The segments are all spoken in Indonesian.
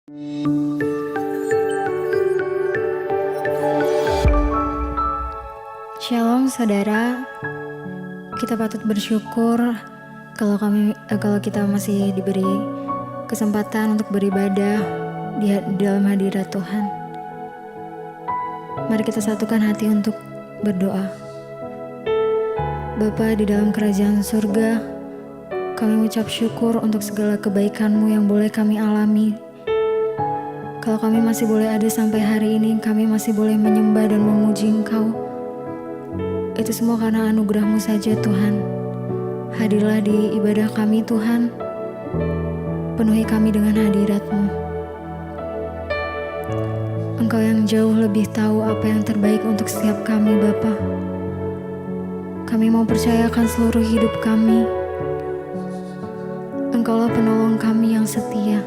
Shalom saudara, kita patut bersyukur kalau kita masih diberi kesempatan untuk beribadah di dalam hadirat Tuhan. Mari kita satukan hati untuk berdoa. Bapa di dalam kerajaan surga, kami mengucap syukur untuk segala kebaikan-Mu yang boleh kami alami. Kalau kami masih boleh ada sampai hari ini, kami masih boleh menyembah dan memuji Engkau. Itu semua karena anugerah-Mu saja Tuhan. Hadirlah di ibadah kami Tuhan. Penuhi kami dengan hadirat-Mu. Engkau yang jauh lebih tahu apa yang terbaik untuk setiap kami Bapa. Kami mau percayakan seluruh hidup kami. Engkaulah penolong kami yang setia.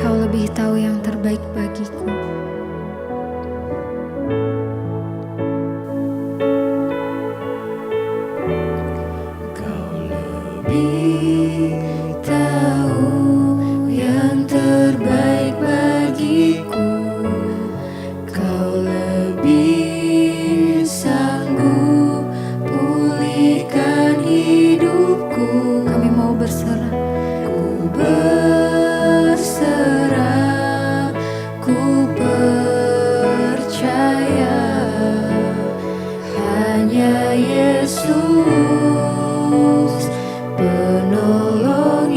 Kau lebih tahu yang terbaik bagiku. Kau lebih tahu yang terbaik bagiku. Kau lebih sanggup pulihkan hidupku. Kami mau berserah. Ku berserah, ku percaya hanya Yesus penolong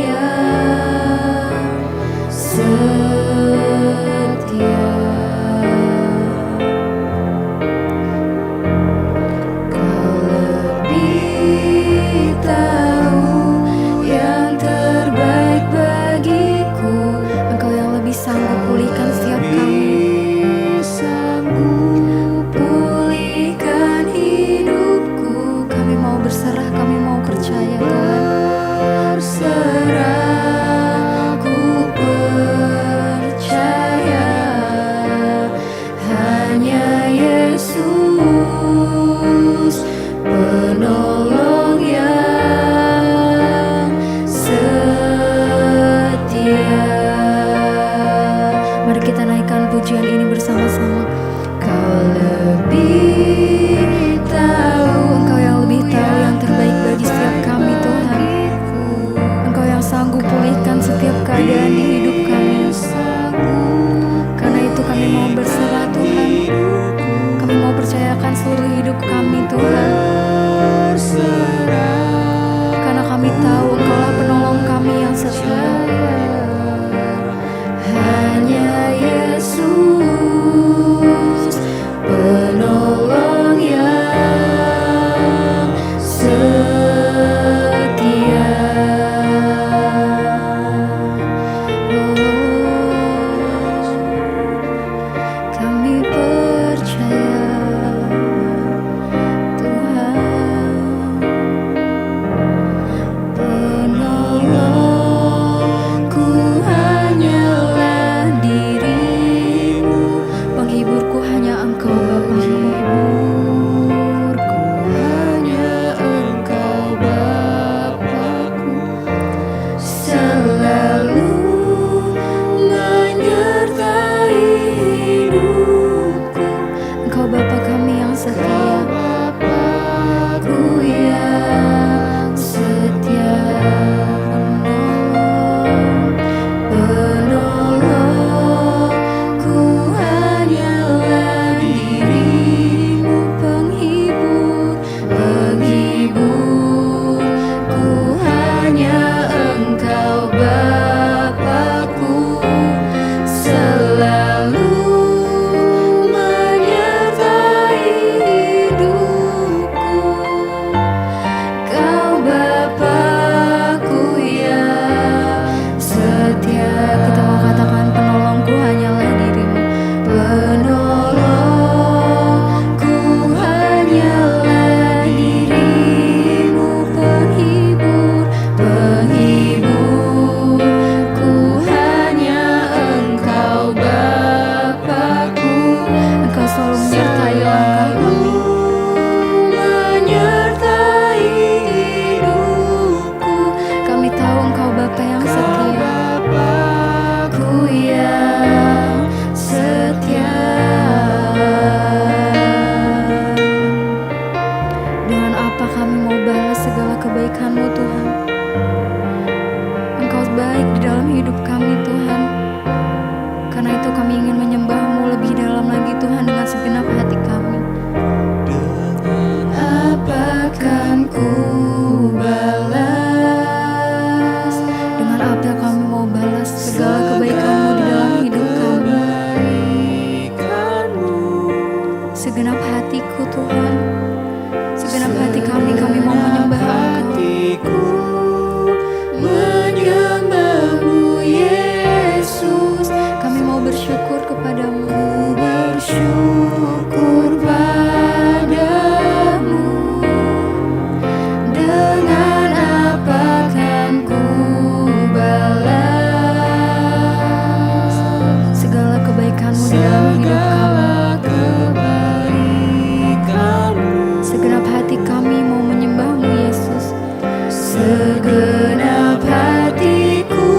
Segenap hatiku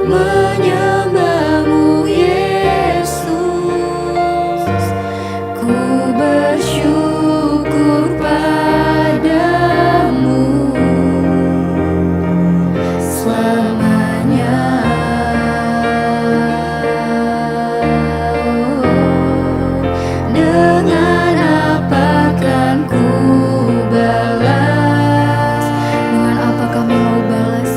menyembahmu Yesus, ku bersyukur padamu selamanya. Dengan apa kan ku balas? Dengan apa kami mau balas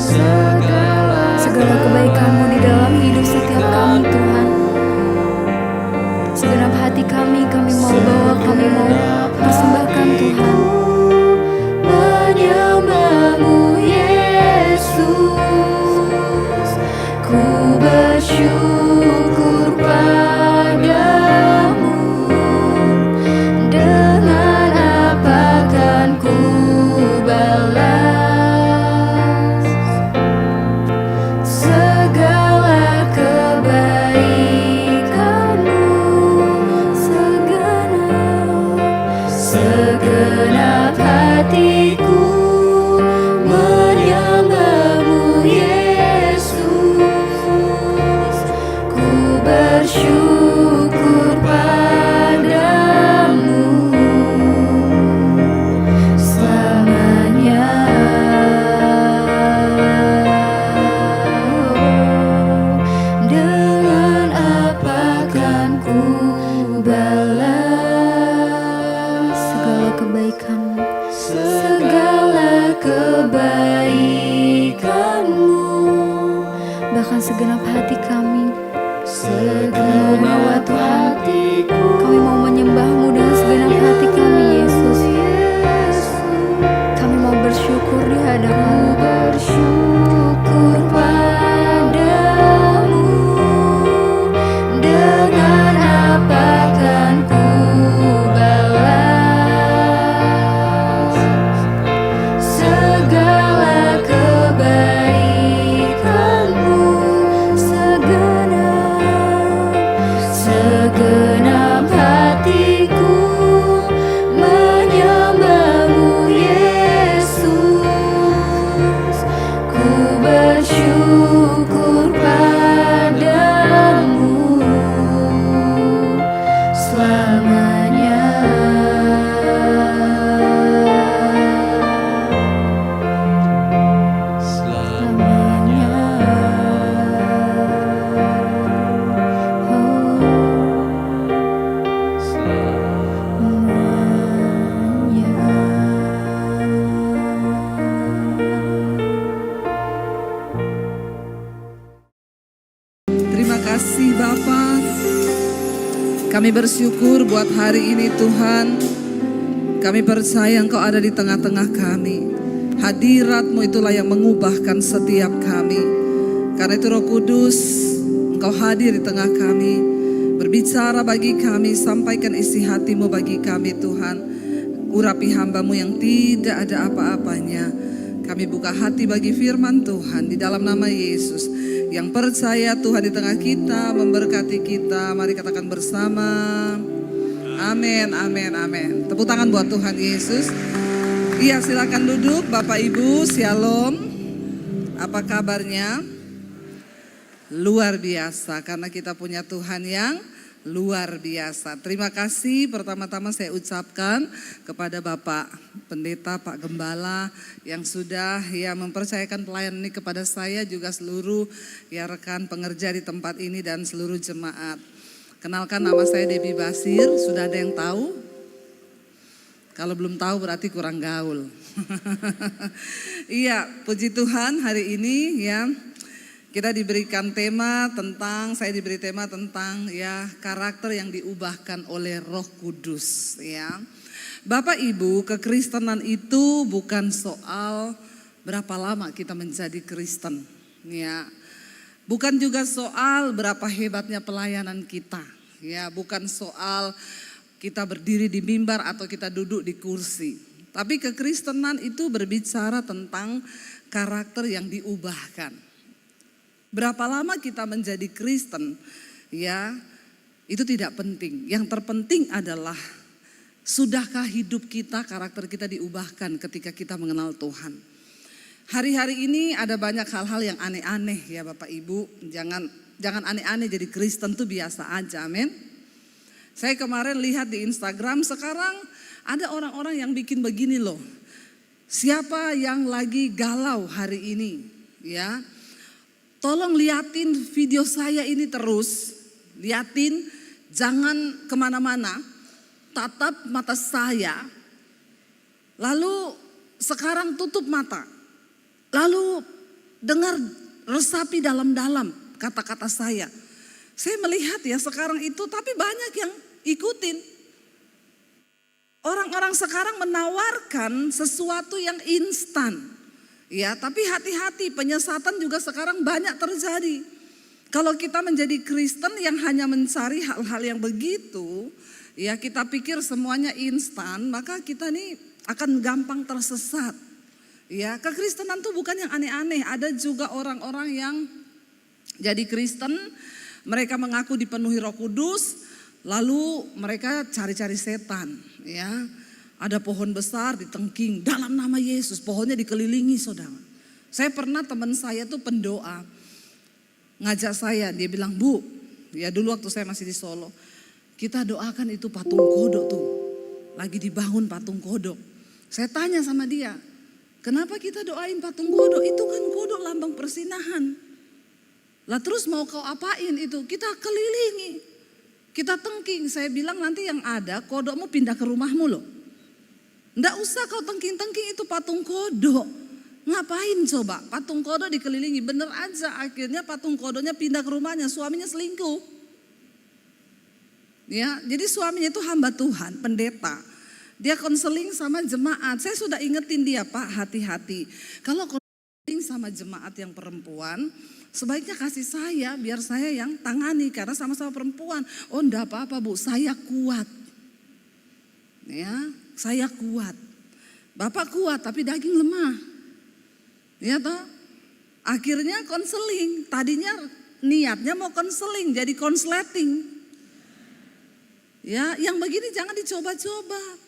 segala kebaikan-Mu di dalam hidup setiap kami, Tuhan. Segenap hati kami mau bawa, kami mau persembahkan, Tuhan. Menyembahmu Yesus, ku bersyukur padamu. Dengan apa kan ku balas segala kebaikan-Mu? Segenap hatiku menyembahmu Yesus, ku bersyukur padamu selamanya. Dengan apa kan ku balas segala kebaikan-Mu, segala kebaikan-Mu, bahkan segenap hati kami mau bawa, Tuhan. Kami mau menyembah-Mu dengan segenap hati kami, Yesus. Kami mau bersyukur di hadapan-Mu, bersyukur padamu. Dengan apa kan ku balas segala kebaikan-Mu? Segenap hatiku menyembahmu Yesus, ku bersyukur padamu selamanya. Selamanya. Terima kasih Bapa. Kami bersyukur buat hari ini Tuhan. Kami percaya Engkau ada di tengah-tengah kami. Hadirat-Mu itulah yang mengubahkan setiap kami. Karena itu Roh Kudus, Engkau hadir di tengah kami. Berbicara bagi kami, sampaikan isi hati-Mu bagi kami Tuhan. Urapi hamba-Mu yang tidak ada apa-apanya. Kami buka hati bagi firman Tuhan di dalam nama Yesus. Yang percaya Tuhan di tengah kita, memberkati kita. Mari katakan bersama. Amin, amin, amin. Tepuk tangan buat Tuhan Yesus. Iya, silakan duduk Bapak Ibu, Shalom. Apa kabarnya? Luar biasa, karena kita punya Tuhan yang luar biasa. Terima kasih pertama-tama saya ucapkan kepada Bapak Pendeta, Pak Gembala yang sudah mempercayakan pelayanan ini kepada saya, juga seluruh rekan pengerja di tempat ini dan seluruh jemaat. Kenalkan, nama saya Debbie Basir, sudah ada yang tahu? Kalau belum tahu berarti kurang gaul. Iya, puji Tuhan hari ini kita diberikan tema tentang, saya diberi tema tentang karakter yang diubahkan oleh Roh Kudus Bapak Ibu, kekristenan itu bukan soal berapa lama kita menjadi Kristen Bukan juga soal berapa hebatnya pelayanan kita bukan soal kita berdiri di mimbar atau kita duduk di kursi. Tapi kekristenan itu berbicara tentang karakter yang diubahkan. Berapa lama kita menjadi Kristen, itu tidak penting. Yang terpenting adalah sudahkah hidup kita, karakter kita diubahkan ketika kita mengenal Tuhan. Hari-hari ini ada banyak hal-hal yang aneh-aneh ya Bapak Ibu. Jangan aneh-aneh, jadi Kristen tuh biasa aja, amin. Saya kemarin lihat di Instagram, sekarang ada orang-orang yang bikin begini loh. Siapa yang lagi galau hari ini ya, tolong liatin video saya ini terus. Liatin, jangan kemana-mana, tatap mata saya. Lalu sekarang tutup mata. Lalu dengar, resapi dalam-dalam kata-kata saya. Saya melihat ya sekarang itu, tapi banyak yang ikutin. Orang-orang sekarang menawarkan sesuatu yang instan. Ya, tapi hati-hati, penyesatan juga sekarang banyak terjadi. Kalau kita menjadi Kristen yang hanya mencari hal-hal yang begitu, ya kita pikir semuanya instan, maka kita nih akan gampang tersesat. Ya, kekristenan tuh bukan yang aneh-aneh. Ada juga orang-orang yang jadi Kristen, mereka mengaku dipenuhi Roh Kudus, lalu mereka cari-cari setan. Ya, ada pohon besar ditengking dalam nama Yesus, pohonnya dikelilingi saudara. Saya pernah, teman saya tuh pendoa, ngajak saya, dia bilang, "Bu, ya dulu waktu saya masih di Solo, kita doakan itu patung kodok tuh, lagi dibangun patung kodok." Saya tanya sama dia, "Kenapa kita doain patung kodok? Itu kan kodok lambang persinahan. Lah terus mau kau apain itu? Kita kelilingi, kita tengking." Saya bilang, "Nanti yang ada kodokmu pindah ke rumahmu loh. Nggak usah kau tengking-tengking, itu patung kodok. Ngapain coba? Patung kodok dikelilingi." Bener aja, akhirnya patung kodoknya pindah ke rumahnya, suaminya selingkuh. Ya, jadi suaminya itu hamba Tuhan, pendeta. Dia konseling sama jemaat. Saya sudah ingetin dia, "Pak, hati-hati. Kalau konseling sama jemaat yang perempuan, sebaiknya kasih saya, biar saya yang tangani, karena sama-sama perempuan." "Oh enggak apa-apa Bu, saya kuat." Ya, saya kuat. "Bapak kuat tapi daging lemah." Ya toh. Akhirnya konseling. Tadinya niatnya mau konseling, jadi konsleting. Ya, yang begini jangan dicoba-coba.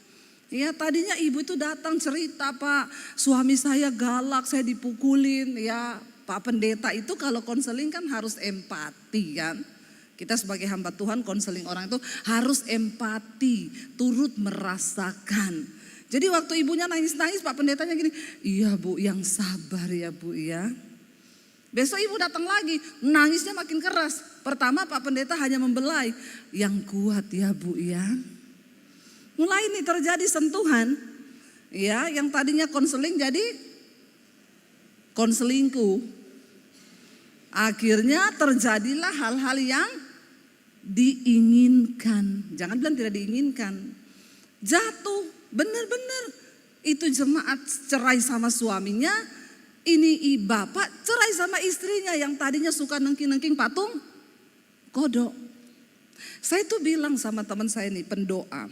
Ya, tadinya ibu itu datang cerita, "Pak, suami saya galak, saya dipukulin." Ya, Pak Pendeta itu kalau konseling kan harus empati kan. Kita sebagai hamba Tuhan konseling orang itu harus empati, turut merasakan. Jadi waktu ibunya nangis-nangis, Pak Pendetanya gini, "Iya Bu, yang sabar ya Bu ya." Besok ibu datang lagi, nangisnya makin keras. Pertama Pak Pendeta hanya membelai, "Yang kuat ya Bu ya." Mulai ini terjadi sentuhan, ya, yang tadinya konseling jadi konselingku. Akhirnya terjadilah hal-hal yang diinginkan. Jangan bilang tidak diinginkan. Jatuh, benar-benar. Itu jemaat cerai sama suaminya, ini bapak cerai sama istrinya yang tadinya suka nengking-nengking patung kodok. Saya tuh bilang sama teman saya nih, pendoa,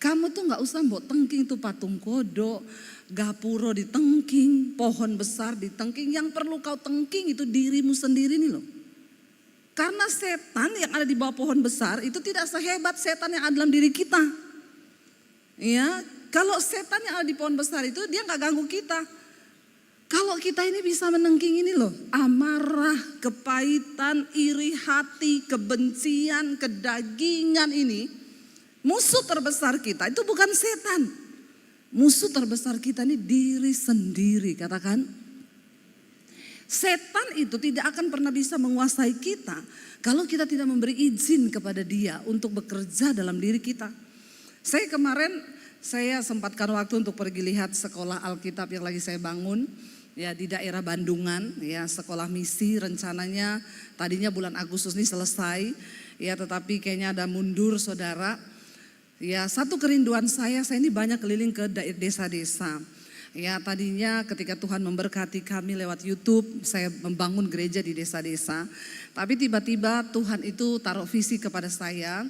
"Kamu tuh gak usah mbok tengking tuh patung kodok, gapuro ditengking, pohon besar ditengking. Yang perlu kau tengking itu dirimu sendiri nih loh. Karena setan yang ada di bawah pohon besar itu tidak sehebat setan yang ada dalam diri kita. Ya, kalau setan yang ada di pohon besar itu dia gak ganggu kita. Kalau kita ini bisa menengking ini loh, amarah, kepahitan, iri hati, kebencian, kedagingan ini. Musuh terbesar kita itu bukan setan. Musuh terbesar kita ini diri sendiri, katakan. Setan itu tidak akan pernah bisa menguasai kita kalau kita tidak memberi izin kepada dia untuk bekerja dalam diri kita. Saya sempatkan waktu untuk pergi lihat sekolah Alkitab yang lagi saya bangun. Ya, di daerah Bandungan, ya, sekolah misi rencananya tadinya bulan Agustus ini selesai. Ya, tetapi kayaknya ada mundur saudara. Ya, satu kerinduan saya ini banyak keliling ke desa-desa. Ya, tadinya ketika Tuhan memberkati kami lewat YouTube, saya membangun gereja di desa-desa. Tapi tiba-tiba Tuhan itu taruh visi kepada saya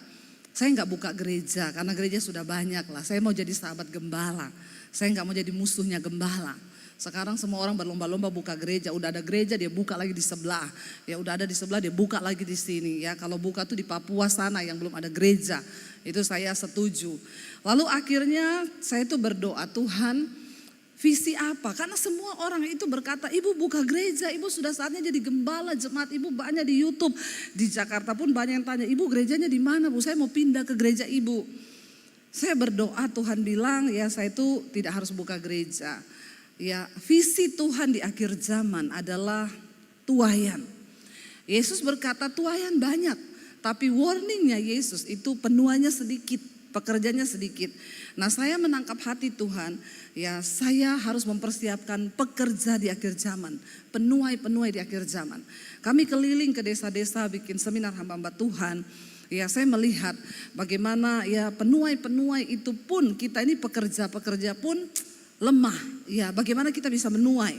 nggak buka gereja karena gereja sudah banyak lah. Saya mau jadi sahabat gembala, saya nggak mau jadi musuhnya gembala. Sekarang semua orang berlomba-lomba buka gereja, udah ada gereja dia buka lagi di sebelah. Ya udah ada di sebelah dia buka lagi di sini. Ya kalau buka tuh di Papua sana yang belum ada gereja. Itu saya setuju. Lalu akhirnya saya tuh berdoa, Tuhan Visi apa? Karena semua orang itu berkata, ibu buka gereja, ibu sudah saatnya jadi gembala jemaat, ibu banyak di YouTube. Di Jakarta pun banyak yang tanya, ibu gerejanya di mana bu? Saya mau pindah ke gereja ibu. Saya berdoa Tuhan bilang ya saya itu tidak harus buka gereja. Ya visi Tuhan di akhir zaman adalah tuaian. Yesus berkata tuaian banyak, tapi warningnya Yesus itu penuainya sedikit, pekerjanya sedikit. Nah saya menangkap hati Tuhan, ya saya harus mempersiapkan pekerja di akhir zaman, penuai-penuai di akhir zaman. Kami keliling ke desa-desa bikin seminar hamba-hamba Tuhan. Ya saya melihat bagaimana ya penuai-penuai itu pun kita ini pekerja-pekerja pun lemah. Ya bagaimana kita bisa menuai.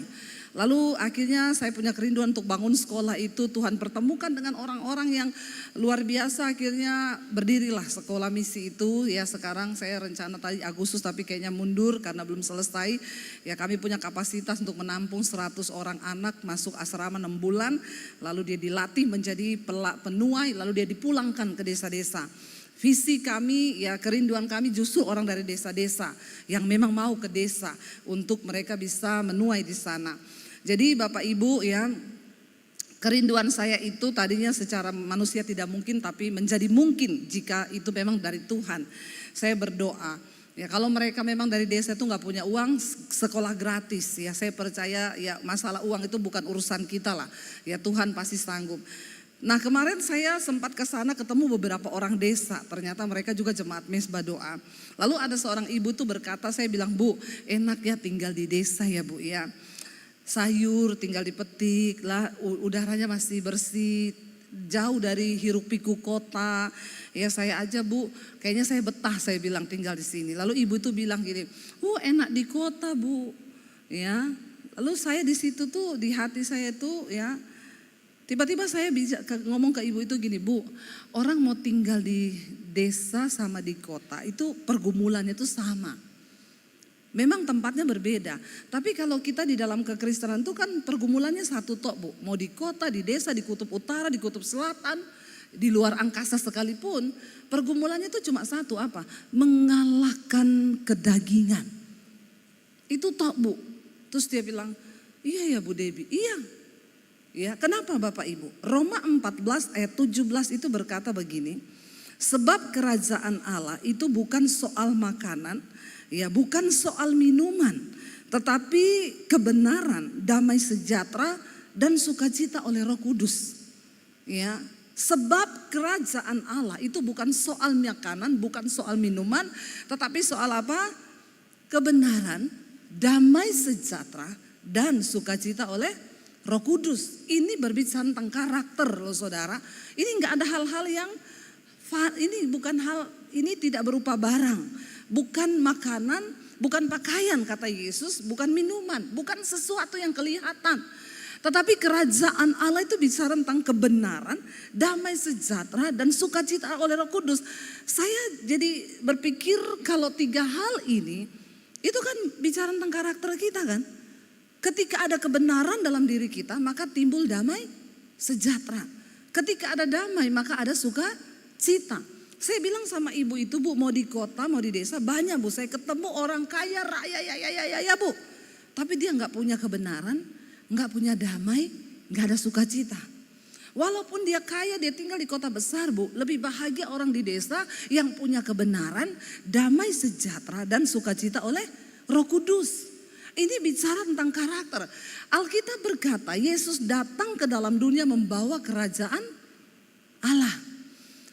Lalu akhirnya saya punya kerinduan untuk bangun sekolah itu. Tuhan pertemukan dengan orang-orang yang luar biasa. Akhirnya berdirilah sekolah misi itu. Ya sekarang saya rencana tadi Agustus tapi kayaknya mundur karena belum selesai. Ya kami punya kapasitas untuk menampung 100 orang anak masuk asrama 6 bulan. Lalu dia dilatih menjadi penuai. Lalu dia dipulangkan ke desa-desa. Visi kami, ya kerinduan kami justru orang dari desa-desa yang memang mau ke desa untuk mereka bisa menuai di sana. Jadi Bapak Ibu ya, kerinduan saya itu tadinya secara manusia tidak mungkin tapi menjadi mungkin jika itu memang dari Tuhan. Saya berdoa ya kalau mereka memang dari desa itu nggak punya uang, sekolah gratis ya, saya percaya ya masalah uang itu bukan urusan kita lah. Ya Tuhan pasti sanggup. Nah kemarin saya sempat ke sana ketemu beberapa orang desa, ternyata mereka juga jemaat mesbah doa. Lalu ada seorang ibu tuh berkata, saya bilang bu enak ya tinggal di desa ya bu ya. Sayur tinggal dipetik lah, udaranya masih bersih, jauh dari hiruk pikuk kota. Ya saya aja bu, kayaknya saya betah saya bilang tinggal di sini. Lalu ibu tuh bilang gini, enak di kota bu. Ya, lalu saya di situ tuh di hati saya tuh ya. Tiba-tiba saya bisa ngomong ke ibu itu gini, bu, orang mau tinggal di desa sama di kota itu pergumulannya itu sama. Memang tempatnya berbeda, tapi kalau kita di dalam kekristenan itu kan pergumulannya satu tok bu. Mau di kota, di desa, di kutub utara, di kutub selatan, di luar angkasa sekalipun, pergumulannya itu cuma satu apa? Mengalahkan kedagingan. Itu tok bu. Terus dia bilang, iya ya Bu Debbie, iya. Ya, kenapa Bapak Ibu? Roma 14 ayat 17 itu berkata begini, sebab kerajaan Allah itu bukan soal makanan, ya bukan soal minuman, tetapi kebenaran, damai sejahtera dan sukacita oleh Roh Kudus. Ya, sebab kerajaan Allah itu bukan soal makanan, bukan soal minuman, tetapi soal apa? Kebenaran, damai sejahtera dan sukacita oleh Roh Kudus. Ini berbicara tentang karakter loh saudara. Ini enggak ada hal-hal yang ini bukan hal, ini tidak berupa barang, bukan makanan, bukan pakaian kata Yesus, bukan minuman, bukan sesuatu yang kelihatan. Tetapi kerajaan Allah itu bicara tentang kebenaran, damai sejahtera dan sukacita oleh Roh Kudus. Saya jadi berpikir kalau 3 hal ini itu kan bicara tentang karakter kita kan. Ketika ada kebenaran dalam diri kita, maka timbul damai sejahtera. Ketika ada damai, maka ada sukacita. Saya bilang sama ibu itu, bu, mau di kota, mau di desa, banyak bu. Saya ketemu orang kaya, raya, ya bu. Tapi dia nggak punya kebenaran, nggak punya damai, nggak ada sukacita. Walaupun dia kaya, dia tinggal di kota besar bu. Lebih bahagia orang di desa yang punya kebenaran, damai sejahtera dan sukacita oleh Roh Kudus. Ini bicara tentang karakter. Alkitab berkata Yesus datang ke dalam dunia membawa kerajaan Allah.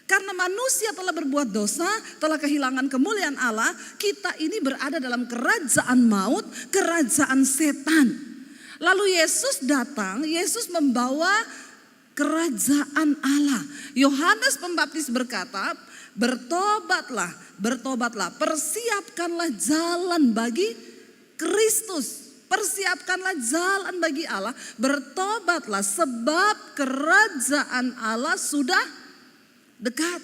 Karena manusia telah berbuat dosa, telah kehilangan kemuliaan Allah, kita ini berada dalam kerajaan maut, kerajaan setan. Lalu Yesus datang, Yesus membawa kerajaan Allah. Yohanes Pembaptis berkata, bertobatlah, persiapkanlah jalan bagi Kristus, persiapkanlah jalan bagi Allah, bertobatlah sebab kerajaan Allah sudah dekat.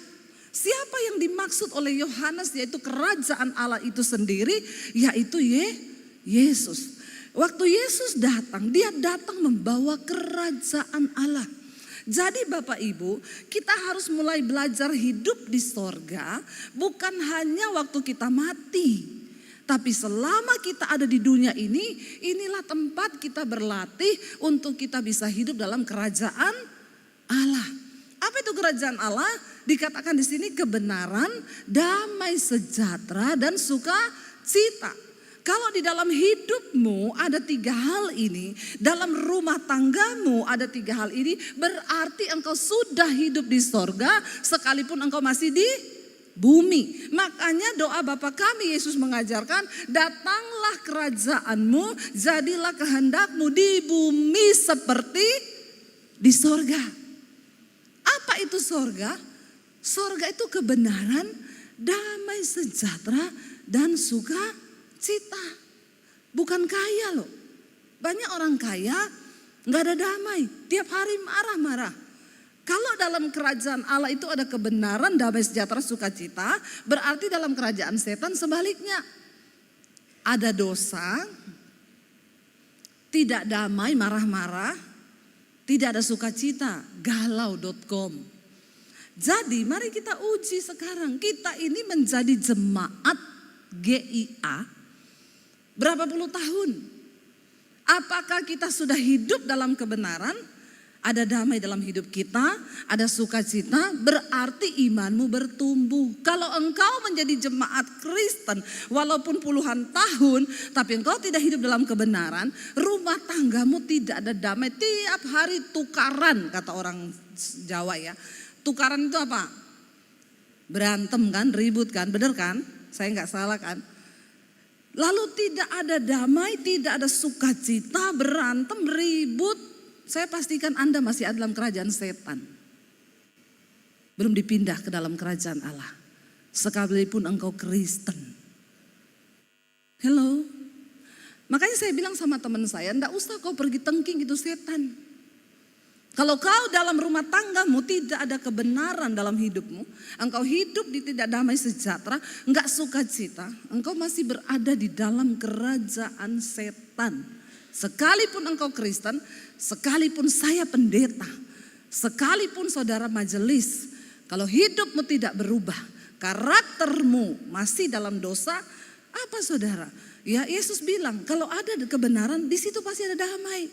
Siapa yang dimaksud oleh Yohanes yaitu kerajaan Allah itu sendiri, yaitu Yesus. Waktu Yesus datang, dia datang membawa kerajaan Allah. Jadi Bapak Ibu, kita harus mulai belajar hidup di sorga bukan hanya waktu kita mati. Tapi selama kita ada di dunia ini, inilah tempat kita berlatih untuk kita bisa hidup dalam kerajaan Allah. Apa itu kerajaan Allah? Dikatakan di sini kebenaran, damai sejahtera dan sukacita. Kalau di dalam hidupmu ada 3 hal ini, dalam rumah tanggamu ada 3 hal ini, berarti engkau sudah hidup di sorga sekalipun engkau masih di bumi. Makanya doa Bapa kami Yesus mengajarkan, datanglah kerajaanmu, jadilah kehendakmu di bumi seperti di sorga. Apa itu sorga? Sorga itu kebenaran, damai sejahtera dan sukacita. Bukan kaya loh. Banyak orang kaya gak ada damai, tiap hari marah-marah. Kalau dalam kerajaan Allah itu ada kebenaran, damai sejahtera, sukacita, berarti dalam kerajaan setan sebaliknya. Ada dosa, tidak damai, marah-marah, tidak ada sukacita, galau.com. Jadi mari kita uji sekarang, kita ini menjadi jemaat GIA berapa puluh tahun. Apakah kita sudah hidup dalam kebenaran? Ada damai dalam hidup kita, ada sukacita, berarti imanmu bertumbuh. Kalau engkau menjadi jemaat Kristen walaupun puluhan tahun, tapi engkau tidak hidup dalam kebenaran, rumah tanggamu tidak ada damai. Tiap hari tukaran, kata orang Jawa ya. Tukaran itu apa? Berantem kan, ribut kan, bener kan? Saya nggak salah kan? Lalu tidak ada damai, tidak ada sukacita, berantem, ribut. Saya pastikan Anda masih ada dalam kerajaan setan. Belum dipindah ke dalam kerajaan Allah. Sekalipun engkau Kristen. Hello. Makanya saya bilang sama teman saya, enggak usah kau pergi tengking, itu setan. Kalau kau dalam rumah tanggamu tidak ada kebenaran dalam hidupmu, engkau hidup di tidak damai sejahtera, enggak sukacita, engkau masih berada di dalam kerajaan setan. Sekalipun engkau Kristen, sekalipun saya pendeta, sekalipun saudara majelis, kalau hidupmu tidak berubah, karaktermu masih dalam dosa, apa saudara? Ya Yesus bilang kalau ada kebenaran di situ pasti ada damai.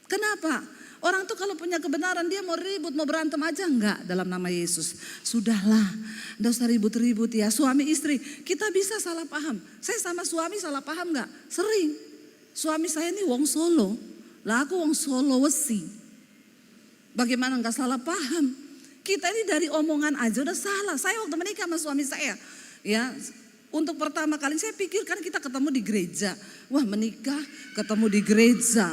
Kenapa? Orang tuh kalau punya kebenaran dia mau ribut, mau berantem aja enggak dalam nama Yesus. Sudahlah, enggak usah ribut-ribut ya. Suami istri kita bisa salah paham. Saya sama suami salah paham enggak? Sering. Suami saya ini wong Solo, lah aku wong Sulawesi. Bagaimana enggak salah paham? Kita ini dari omongan aja udah salah. Saya waktu menikah sama suami saya, ya untuk pertama kali saya pikirkan kita ketemu di gereja. Wah menikah ketemu di gereja,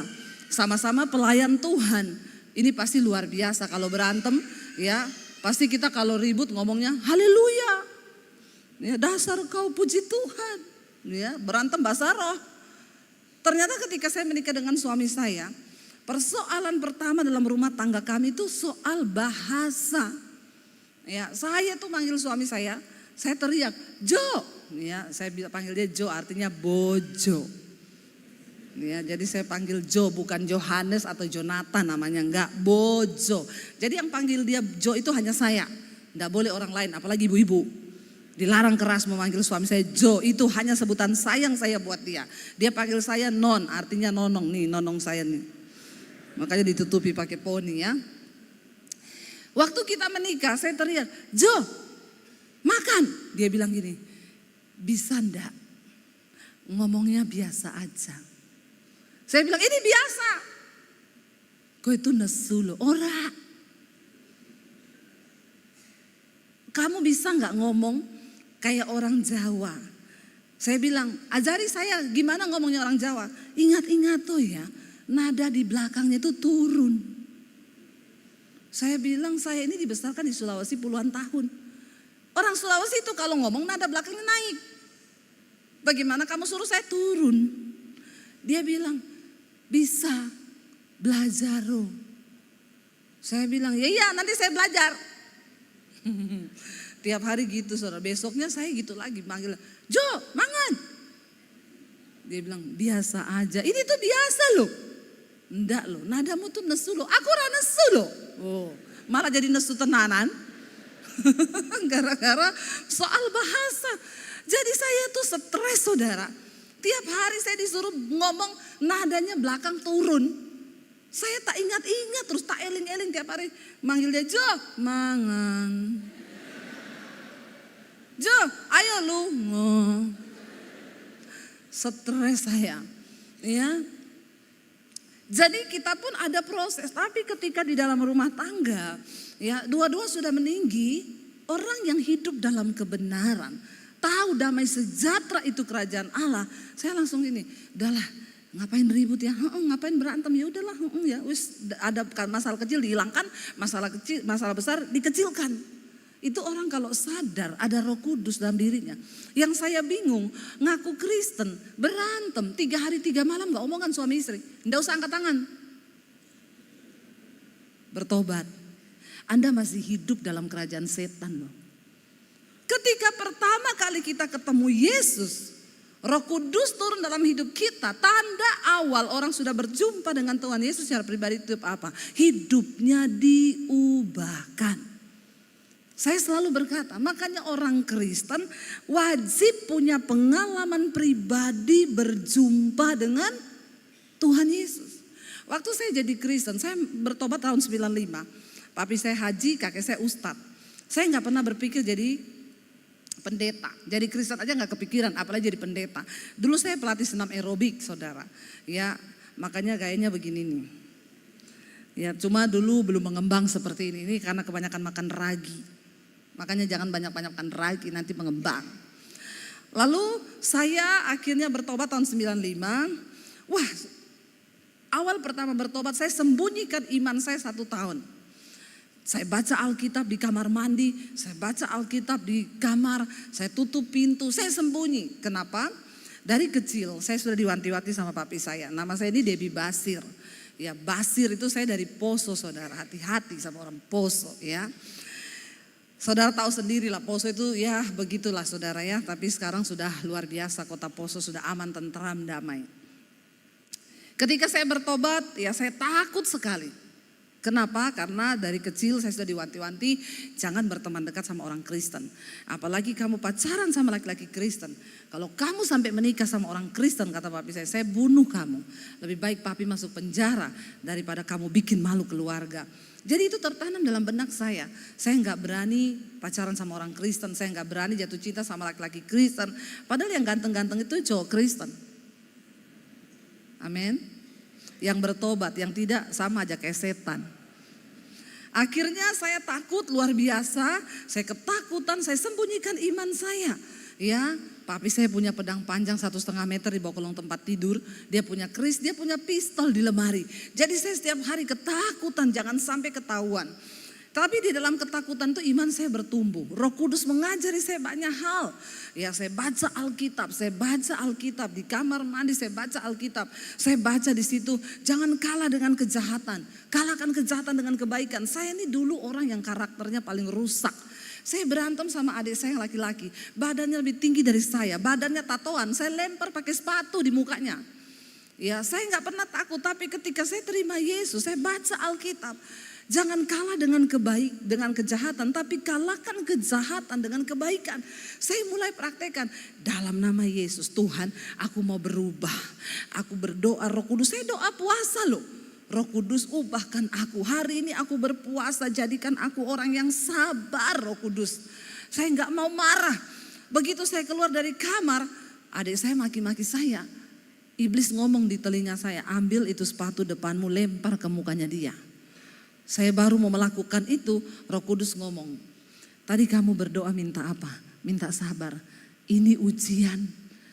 sama-sama pelayan Tuhan. Ini pasti luar biasa kalau berantem, ya pasti kita kalau ribut ngomongnya haleluya. Ya, dasar kau puji Tuhan, ya berantem bahasa roh. Ternyata ketika saya menikah dengan suami saya, persoalan pertama dalam rumah tangga kami itu soal bahasa. Ya, saya tuh manggil suami saya teriak, Jo. Ya, saya panggil dia Jo, artinya bojo. Ya, jadi saya panggil Jo, bukan Johannes atau Jonathan namanya, enggak, bojo. Jadi yang panggil dia Jo itu hanya saya, enggak boleh orang lain, apalagi ibu-ibu. Dilarang keras memanggil suami saya Jo, itu hanya sebutan sayang saya buat dia. Dia panggil saya non, artinya nonong nih, nonong saya nih. Makanya ditutupi pakai poni ya. Waktu kita menikah saya teriak, Jo makan. Dia bilang gini, bisa ndak ngomongnya biasa aja. Saya bilang ini biasa. Kau itu nesu loh, ora. Kamu bisa nggak ngomong kayak orang Jawa? Saya bilang, ajari saya gimana ngomongnya orang Jawa. Ingat-ingat tuh ya, nada di belakangnya itu turun. Saya bilang saya ini dibesarkan di Sulawesi puluhan tahun. Orang Sulawesi itu kalau ngomong nada belakangnya naik. Bagaimana kamu suruh saya turun? Dia bilang, bisa belajar loh. Saya bilang, ya nanti saya belajar. Tiap hari gitu saudara. Besoknya saya gitu lagi manggil, Jo mangan. Dia bilang biasa aja. Ini tuh biasa loh. Enggak loh, nadamu tuh nesu loh. Aku ora nesu loh. Oh, malah jadi nesu tenanan. Gara-gara soal bahasa. Jadi saya tuh stres saudara. Tiap hari saya disuruh ngomong nadanya belakang turun. Saya tak ingat-ingat terus tak eling-eling tiap hari. Manggil dia, Jo, mangan. Jo, ayo lu. Stres saya. Ya. Jadi kita pun ada proses. Tapi ketika di dalam rumah tangga, ya dua-dua sudah meninggi, orang yang hidup dalam kebenaran, tahu damai sejahtera itu kerajaan Allah, saya langsung gini, udahlah ngapain ribut ya, ngapain berantem ya udahlah, ya wis ada masalah kecil dihilangkan, masalah besar dikecilkan. Itu orang kalau sadar ada Roh Kudus dalam dirinya. Yang saya bingung, ngaku Kristen, berantem 3 hari 3 malam gak omongan suami istri, nggak usah angkat tangan. Bertobat. Anda masih hidup dalam kerajaan setan loh. Ketika pertama kali kita ketemu Yesus, Roh Kudus turun dalam hidup kita. Tanda awal orang sudah berjumpa dengan Tuhan Yesus secara pribadi itu apa? Hidupnya diubahkan. Saya selalu berkata, makanya orang Kristen wajib punya pengalaman pribadi berjumpa dengan Tuhan Yesus. Waktu saya jadi Kristen, saya bertobat tahun 95. Papi saya haji, kakek saya ustadz. Saya gak pernah berpikir jadi pendeta. Jadi Kristen aja gak kepikiran, apalagi jadi pendeta. Dulu saya pelatih senam aerobik, saudara. Ya, makanya gayanya begini nih. Ya, cuma dulu belum mengembang seperti ini karena kebanyakan makan ragi. Makanya jangan banyak-banyak makan ragi, nanti mengembang. Lalu saya akhirnya bertobat tahun 95. Wah, awal pertama bertobat saya sembunyikan iman saya 1 tahun. Saya baca Alkitab di kamar mandi, saya baca Alkitab di kamar, saya tutup pintu, saya sembunyi. Kenapa? Dari kecil saya sudah diwanti-wanti sama papi saya. Nama saya ini Debbie Basir. Ya, Basir itu saya dari Poso, saudara. Hati-hati sama orang Poso ya. Saudara tahu sendiri lah Poso itu ya begitulah saudara ya. Tapi sekarang sudah luar biasa, kota Poso sudah aman, tentram, damai. Ketika saya bertobat ya saya takut sekali. Kenapa? Karena dari kecil saya sudah diwanti-wanti jangan berteman dekat sama orang Kristen. Apalagi kamu pacaran sama laki-laki Kristen. Kalau kamu sampai menikah sama orang Kristen, kata papi saya bunuh kamu. Lebih baik papi masuk penjara daripada kamu bikin malu keluarga. Jadi itu tertanam dalam benak saya. Saya nggak berani pacaran sama orang Kristen. Saya nggak berani jatuh cinta sama laki-laki Kristen. Padahal yang ganteng-ganteng itu cowok Kristen. Amin. Yang bertobat, yang tidak sama aja kayak setan. Akhirnya saya takut luar biasa. Saya ketakutan, saya sembunyikan iman saya. Ya, papi saya punya pedang panjang 1,5 meter di bawah kolong tempat tidur. Dia punya keris, dia punya pistol di lemari. Jadi saya setiap hari ketakutan jangan sampai ketahuan. Tapi di dalam ketakutan itu iman saya bertumbuh. Roh Kudus mengajari saya banyak hal. Ya, saya baca Alkitab di kamar mandi, saya baca Alkitab. Saya baca di situ, jangan kalah dengan kejahatan. Kalahkan kejahatan dengan kebaikan. Saya ini dulu orang yang karakternya paling rusak. Saya berantem sama adik saya yang laki-laki. Badannya lebih tinggi dari saya. Badannya tatoan. Saya lempar pakai sepatu di mukanya. Ya, saya gak pernah takut. Tapi ketika saya terima Yesus, saya baca Alkitab. Jangan kalah dengan kejahatan. Tapi kalahkan kejahatan dengan kebaikan. Saya mulai praktekkan. Dalam nama Yesus, Tuhan aku mau berubah. Aku berdoa Roh Kudus. Saya doa puasa loh. Roh Kudus ubahkan aku. Hari ini aku berpuasa, jadikan aku orang yang sabar Roh Kudus. Saya gak mau marah. Begitu saya keluar dari kamar, adik saya maki-maki saya. Iblis ngomong di telinga saya, ambil itu sepatu depanmu, lempar ke mukanya dia. Saya baru mau melakukan itu, Roh Kudus ngomong, tadi kamu berdoa minta apa? Minta sabar. Ini ujian,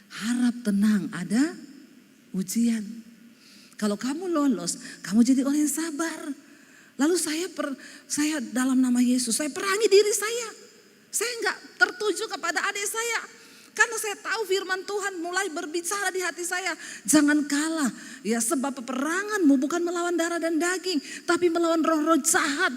harap tenang, ada ujian. Kalau kamu lolos, kamu jadi orang yang sabar. Lalu saya dalam nama Yesus, saya perangi diri saya. Saya enggak tertuju kepada adik saya. Karena saya tahu firman Tuhan mulai berbicara di hati saya. Jangan kalah, ya sebab peperanganmu bukan melawan darah dan daging, tapi melawan roh-roh jahat.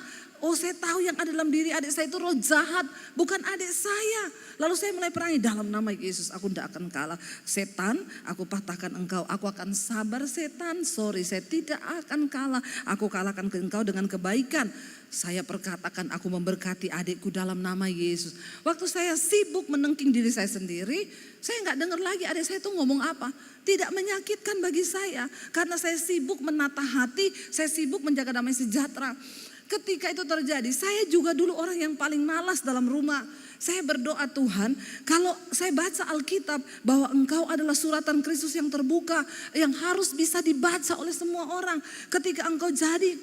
Oh, saya tahu yang ada dalam diri adik saya itu roh jahat, bukan adik saya. Lalu saya mulai perangi dalam nama Yesus, aku tidak akan kalah. Setan, aku patahkan engkau, aku akan sabar setan. Sorry, saya tidak akan kalah. Aku kalahkan ke engkau dengan kebaikan. Saya perkatakan aku memberkati adikku dalam nama Yesus. Waktu saya sibuk menengking diri saya sendiri, saya nggak dengar lagi adik saya itu ngomong apa. Tidak menyakitkan bagi saya, karena saya sibuk menata hati, saya sibuk menjaga damai sejahtera. Ketika itu terjadi, saya juga dulu orang yang paling malas dalam rumah. Saya berdoa, Tuhan, kalau saya baca Alkitab bahwa engkau adalah suratan Kristus yang terbuka, yang harus bisa dibaca oleh semua orang. Ketika engkau jadi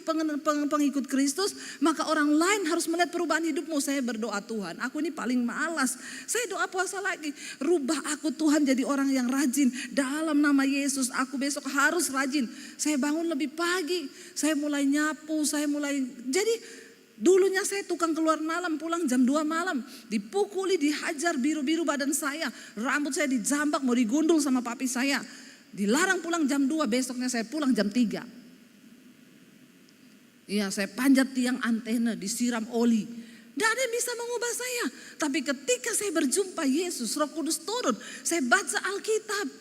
pengikut Kristus, maka orang lain harus melihat perubahan hidupmu. Saya berdoa, Tuhan, aku ini paling malas. Saya doa puasa lagi, rubah aku Tuhan jadi orang yang rajin. Dalam nama Yesus, aku besok harus rajin. Saya bangun lebih pagi, saya mulai nyapu, jadi dulunya saya tukang keluar malam, pulang jam 2 malam. Dipukuli, dihajar, biru-biru badan saya. Rambut saya dijambak, mau digundul sama papi saya. Dilarang pulang jam 2, besoknya saya pulang jam 3. Iya, saya panjat tiang antena, disiram oli. Tidak ada yang bisa mengubah saya. Tapi ketika saya berjumpa Yesus, Roh Kudus turun. Saya baca Alkitab.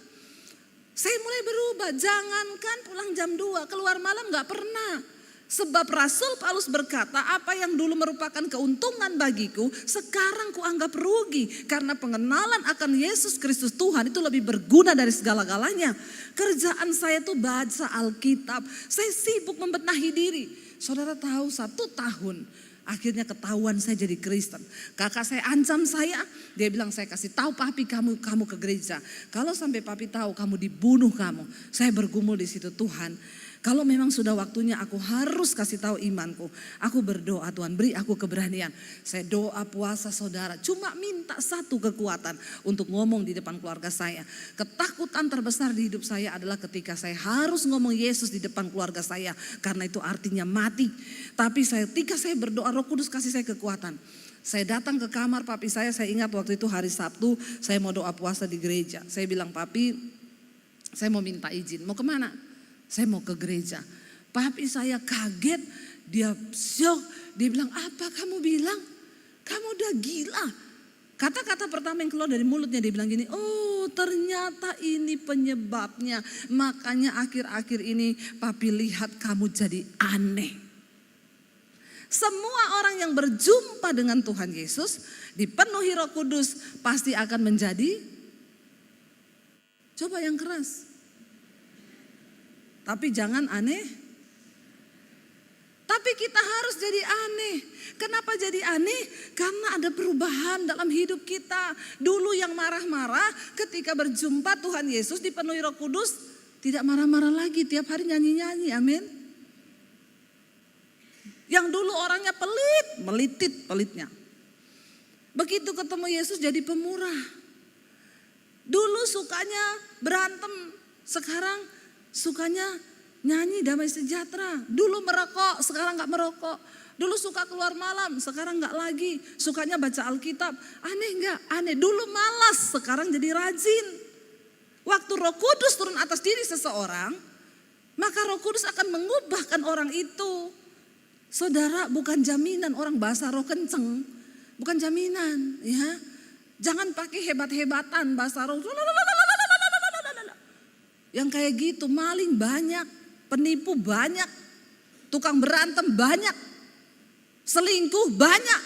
Saya mulai berubah, jangankan pulang jam 2, keluar malam gak pernah. Sebab Rasul Paulus berkata, apa yang dulu merupakan keuntungan bagiku, sekarang kuanggap rugi. Karena pengenalan akan Yesus Kristus Tuhan itu lebih berguna dari segala-galanya. Kerjaan saya itu baca Alkitab. Saya sibuk membenahi diri. Saudara tahu 1 tahun, akhirnya ketahuan saya jadi Kristen. Kakak saya ancam saya, dia bilang saya kasih tahu papi kamu ke gereja. Kalau sampai papi tahu kamu dibunuh kamu. Saya bergumul di situ, Tuhan. Kalau memang sudah waktunya aku harus kasih tahu imanku. Aku berdoa, Tuhan beri aku keberanian. Saya doa puasa saudara, cuma minta satu kekuatan untuk ngomong di depan keluarga saya. Ketakutan terbesar di hidup saya adalah ketika saya harus ngomong Yesus di depan keluarga saya. Karena itu artinya mati. Tapi ketika saya berdoa, Roh Kudus kasih saya kekuatan. Saya datang ke kamar papi saya ingat waktu itu hari Sabtu, saya mau doa puasa di gereja. Saya bilang, papi, saya mau minta izin, mau kemana? Saya mau ke gereja. Papi saya kaget, dia syok, dia bilang, apa kamu bilang? Kamu udah gila. Kata-kata pertama yang keluar dari mulutnya dia bilang gini, oh ternyata ini penyebabnya. Makanya akhir-akhir ini papi lihat kamu jadi aneh. Semua orang yang berjumpa dengan Tuhan Yesus, dipenuhi Roh Kudus, pasti akan menjadi, coba yang keras. Tapi jangan aneh. Tapi kita harus jadi aneh. Kenapa jadi aneh? Karena ada perubahan dalam hidup kita. Dulu yang marah-marah ketika berjumpa Tuhan Yesus dipenuhi Roh Kudus, tidak marah-marah lagi, tiap hari nyanyi-nyanyi, amin. Yang dulu orangnya pelit, melitit pelitnya. Begitu ketemu Yesus jadi pemurah. Dulu sukanya berantem, sekarang sukanya nyanyi damai sejahtera. Dulu merokok, sekarang gak merokok. Dulu suka keluar malam, sekarang gak lagi. Sukanya baca Alkitab. Aneh gak? Aneh. Dulu malas, sekarang jadi rajin. Waktu Roh Kudus turun atas diri seseorang, maka Roh Kudus akan mengubahkan orang itu. Saudara, bukan jaminan orang bahasa roh kenceng. Bukan jaminan, ya. Jangan pakai hebat-hebatan bahasa roh. Yang kayak gitu, maling banyak, penipu banyak, tukang berantem banyak, selingkuh banyak.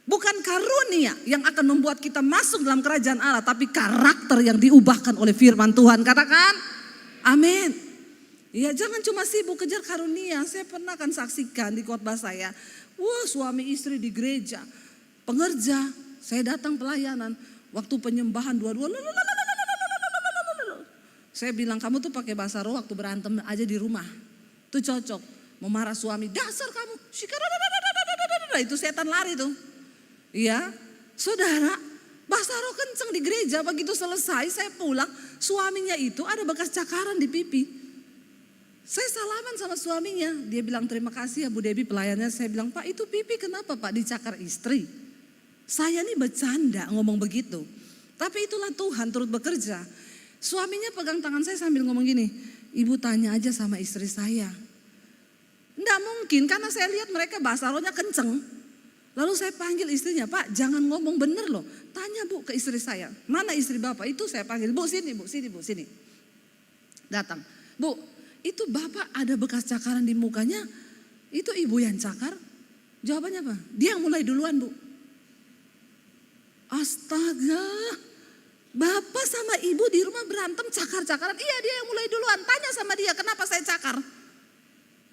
Bukan karunia yang akan membuat kita masuk dalam kerajaan Allah, tapi karakter yang diubahkan oleh firman Tuhan. Katakan, amin. Ya, jangan cuma sibuk kejar karunia. Saya pernah kan saksikan di khotbah saya, wah suami istri di gereja, pengerja, saya datang pelayanan, waktu penyembahan dua-dua, saya bilang kamu tuh pakai bahasa roh waktu berantem aja di rumah. Tuh cocok. Mau marah suami, dasar kamu. Itu setan lari tuh. Iya. Saudara, bahasa roh kenceng di gereja. Begitu selesai saya pulang, suaminya itu ada bekas cakaran di pipi. Saya salaman sama suaminya. Dia bilang terima kasih ya Bu Debbie pelayannya. Saya bilang, Pak itu pipi kenapa Pak dicakar istri? Saya nih bercanda ngomong begitu. Tapi itulah Tuhan turut bekerja. Suaminya pegang tangan saya sambil ngomong gini, ibu tanya aja sama istri saya. Nggak Enggak mungkin karena saya lihat mereka bahasa rohnya kenceng. Lalu saya panggil istrinya, Pak jangan ngomong bener loh. Tanya Bu ke istri saya, mana istri Bapak? Itu saya panggil, Bu sini, Bu sini, Bu sini. Datang, Bu itu Bapak ada bekas cakaran di mukanya, itu Ibu yang cakar? Jawabannya apa? Dia yang mulai duluan Bu. Astaga, Bapak sama Ibu di rumah berantem cakar-cakaran. Iya dia yang mulai duluan, tanya sama dia kenapa saya cakar.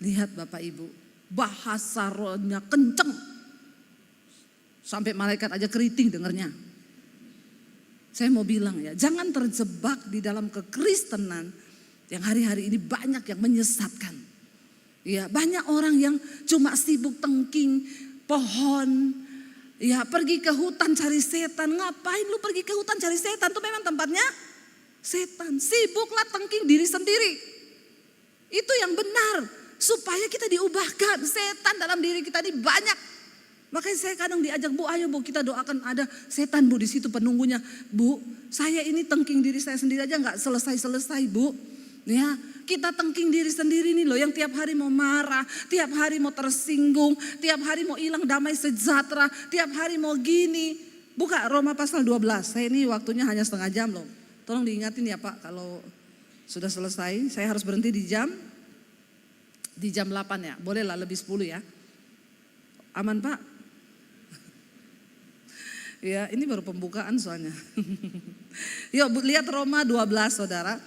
Lihat Bapak Ibu, bahasa rohnya kenceng. Sampai malaikat aja keriting dengernya. Saya mau bilang ya, jangan terjebak di dalam kekristenan yang hari-hari ini banyak yang menyesatkan. Ya, banyak orang yang cuma sibuk tengking pohon, ya pergi ke hutan cari setan. Ngapain lu pergi ke hutan cari setan? Itu memang tempatnya setan. Sibuklah tengking diri sendiri. Itu yang benar, supaya kita diubahkan. Setan dalam diri kita ini banyak. Makanya saya kadang diajak, Bu ayo Bu kita doakan, ada setan Bu di situ penunggunya. Bu saya ini tengking diri saya sendiri aja gak selesai-selesai Bu. Ya, kita tengking diri sendiri nih loh, yang tiap hari mau marah, tiap hari mau tersinggung, tiap hari mau hilang damai sejahtera, tiap hari mau gini. Buka Roma pasal 12, saya ini waktunya hanya setengah jam loh. Tolong diingatin ya Pak kalau sudah selesai, saya harus berhenti di jam 8 ya, bolehlah lebih 10 ya. Aman Pak? Ya ini baru pembukaan soalnya. Yuk lihat Roma 12 saudara.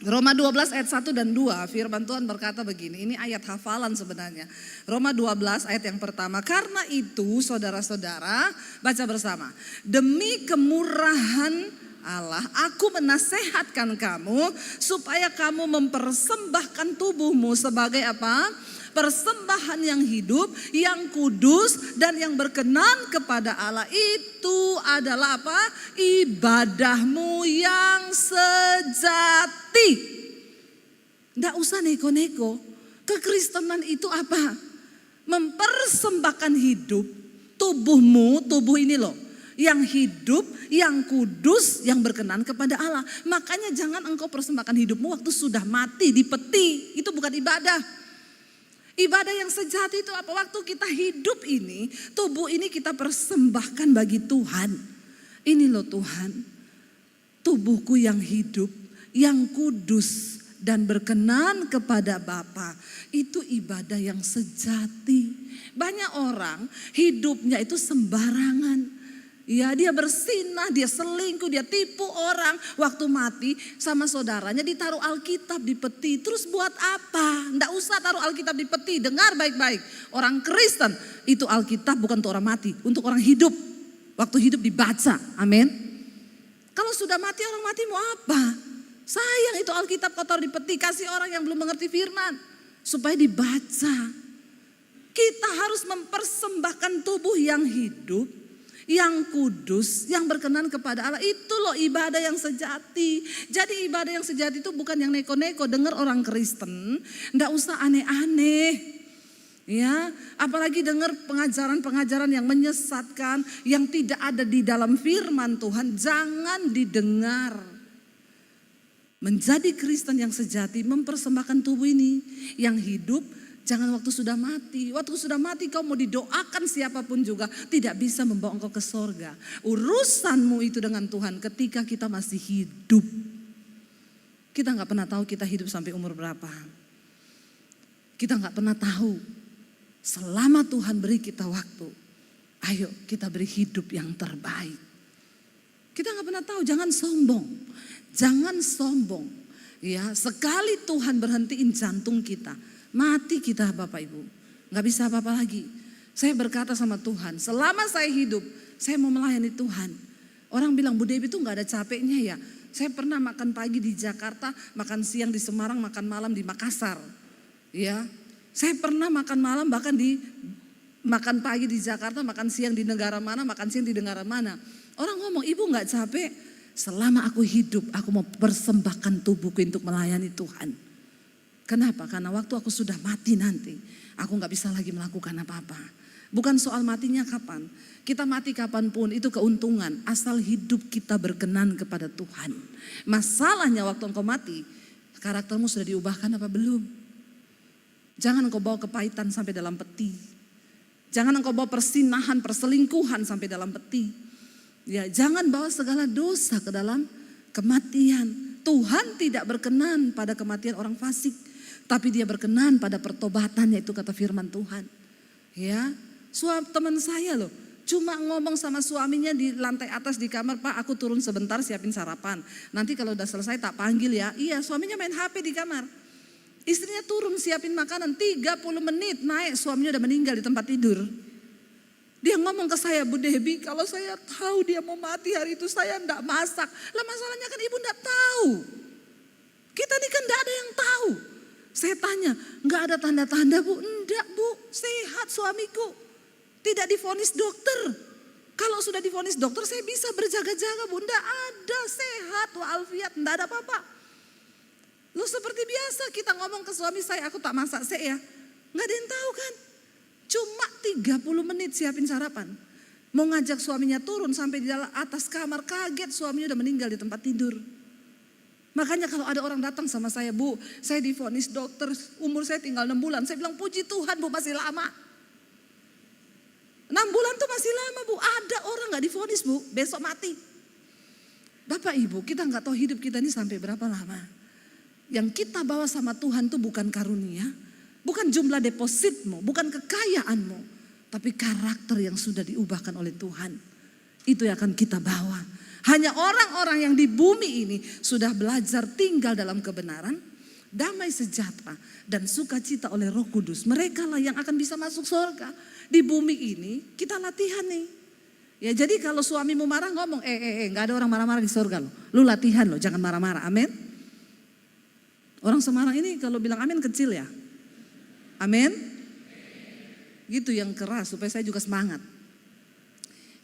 Roma 12 ayat 1 dan 2 firman Tuhan berkata begini. Ini ayat hafalan sebenarnya. Roma 12 ayat yang pertama. Karena itu saudara-saudara baca bersama. Demi kemurahan Allah aku menasehatkan kamu supaya kamu mempersembahkan tubuhmu sebagai apa? Persembahan yang hidup, yang kudus dan yang berkenan kepada Allah. Itu adalah apa? Ibadahmu yang sejati. Nggak usah neko-neko. Kekristenan itu apa? Mempersembahkan hidup, tubuhmu, tubuh ini loh. Yang hidup, yang kudus, yang berkenan kepada Allah. Makanya jangan engkau persembahkan hidupmu waktu sudah mati di peti. Itu bukan ibadah. Ibadah yang sejati itu apa? Waktu kita hidup ini, tubuh ini kita persembahkan bagi Tuhan. Ini loh Tuhan, tubuhku yang hidup, yang kudus dan berkenan kepada Bapa. Itu ibadah yang sejati. Banyak orang hidupnya itu sembarangan. Ya dia bersinah, dia selingkuh, dia tipu orang. Waktu mati sama saudaranya ditaruh Alkitab di peti. Terus buat apa? Nggak usah taruh Alkitab di peti. Dengar baik-baik. Orang Kristen itu Alkitab bukan untuk orang mati. Untuk orang hidup. Waktu hidup dibaca. Amin. Kalau sudah mati orang mati mau apa? Sayang itu Alkitab kotor di peti. Kasih orang yang belum mengerti firman. Supaya dibaca. Kita harus mempersembahkan tubuh yang hidup, yang kudus, yang berkenan kepada Allah. Itu loh ibadah yang sejati. Jadi ibadah yang sejati itu bukan yang neko-neko. Dengar orang Kristen, nggak usah aneh-aneh. Ya, apalagi dengar pengajaran-pengajaran yang menyesatkan, yang tidak ada di dalam firman Tuhan, jangan didengar. Menjadi Kristen yang sejati, mempersembahkan tubuh ini yang hidup. Jangan waktu sudah mati. Waktu sudah mati kau mau didoakan siapapun juga tidak bisa membawa engkau ke sorga. Urusanmu itu dengan Tuhan ketika kita masih hidup. Kita gak pernah tahu kita hidup sampai umur berapa. Kita gak pernah tahu. Selama Tuhan beri kita waktu, ayo kita beri hidup yang terbaik. Kita gak pernah tahu, jangan sombong. Jangan sombong. Ya, sekali Tuhan berhentiin jantung kita, mati kita Bapak Ibu. Gak bisa apa-apa lagi. Saya berkata sama Tuhan, selama saya hidup, saya mau melayani Tuhan. Orang bilang, Bu Dewi itu gak ada capeknya ya. Saya pernah makan pagi di Jakarta, makan siang di Semarang, makan malam di Makassar. Ya, saya pernah makan malam bahkan makan pagi di Jakarta, makan siang di negara mana, makan siang di negara mana. Orang ngomong, Ibu gak capek? Selama aku hidup, aku mau persembahkan tubuhku untuk melayani Tuhan. Kenapa? Karena waktu aku sudah mati nanti, aku gak bisa lagi melakukan apa-apa. Bukan soal matinya kapan. Kita mati kapanpun itu keuntungan. Asal hidup kita berkenan kepada Tuhan. Masalahnya waktu engkau mati, karaktermu sudah diubahkan apa belum? Jangan engkau bawa kepahitan sampai dalam peti. Jangan engkau bawa persinahan, perselingkuhan sampai dalam peti. Ya, jangan bawa segala dosa ke dalam kematian. Tuhan tidak berkenan pada kematian orang fasik, tapi Dia berkenan pada pertobatannya, itu kata firman Tuhan. Ya, teman saya loh, cuma ngomong sama suaminya di lantai atas di kamar, "Pak, aku turun sebentar siapin sarapan. Nanti kalau udah selesai tak panggil ya." Iya, suaminya main HP di kamar. Istrinya turun siapin makanan, 30 menit naik, suaminya udah meninggal di tempat tidur. Dia ngomong ke saya, "Bu Debbie, kalau saya tahu dia mau mati hari itu, saya enggak masak." Lah masalahnya kan ibu enggak tahu. Kita ini kan enggak ada yang tahu. Saya tanya, "Enggak ada tanda-tanda, Bu?" "Enggak, Bu, sehat suamiku. Tidak divonis dokter. Kalau sudah divonis dokter saya bisa berjaga-jaga, Bu." "Enggak ada, sehat walafiat, enggak ada apa-apa." Lu seperti biasa kita ngomong ke suami saya, "Aku tak masak ya." Enggak ada yang tahu kan. Cuma 30 menit siapin sarapan. Mau ngajak suaminya turun sampai di dalam atas kamar, kaget suaminya udah meninggal di tempat tidur. Makanya kalau ada orang datang sama saya, "Bu, saya divonis dokter, umur saya tinggal 6 bulan." Saya bilang, "Puji Tuhan, Bu, masih lama." 6 bulan tuh masih lama, Bu. Ada orang gak divonis, Bu, besok mati. Bapak Ibu, kita gak tahu hidup kita ini sampai berapa lama. Yang kita bawa sama Tuhan tuh bukan karunia, bukan jumlah depositmu, bukan kekayaanmu, tapi karakter yang sudah diubahkan oleh Tuhan. Itu yang akan kita bawa. Hanya orang-orang yang di bumi ini sudah belajar tinggal dalam kebenaran, damai sejahtera, dan sukacita oleh Roh Kudus. Mereka lah yang akan bisa masuk surga. Di bumi ini kita latihan nih. Ya, jadi kalau suamimu marah ngomong, "Gak ada orang marah-marah di surga loh. Lu latihan loh, jangan marah-marah." Amin. Orang Semarang ini kalau bilang amin kecil ya. Amin. Gitu yang keras supaya saya juga semangat.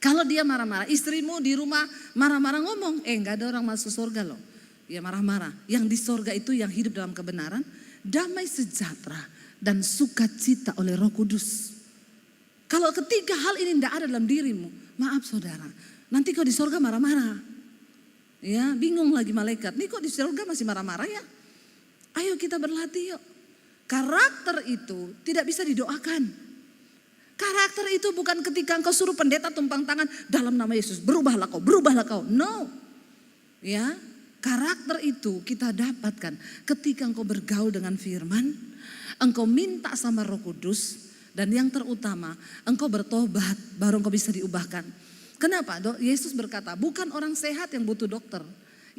Kalau dia marah-marah, istrimu di rumah marah-marah ngomong, "Gak ada orang masuk surga loh." Ya marah-marah. Yang di surga itu yang hidup dalam kebenaran, damai sejahtera, dan sukacita oleh Roh Kudus. Kalau ketiga hal ini tidak ada dalam dirimu, maaf saudara, nanti kau di surga marah-marah. Ya, bingung lagi malaikat, "Nih kok di surga masih marah-marah ya?" Ayo kita berlatih yuk. Karakter itu tidak bisa didoakan. Karakter itu bukan ketika engkau suruh pendeta tumpang tangan, "Dalam nama Yesus berubahlah kau, berubahlah kau." No. Ya, karakter itu kita dapatkan ketika engkau bergaul dengan firman, engkau minta sama Roh Kudus, dan yang terutama engkau bertobat, baru engkau bisa diubahkan. Kenapa? Yesus berkata, bukan orang sehat yang butuh dokter.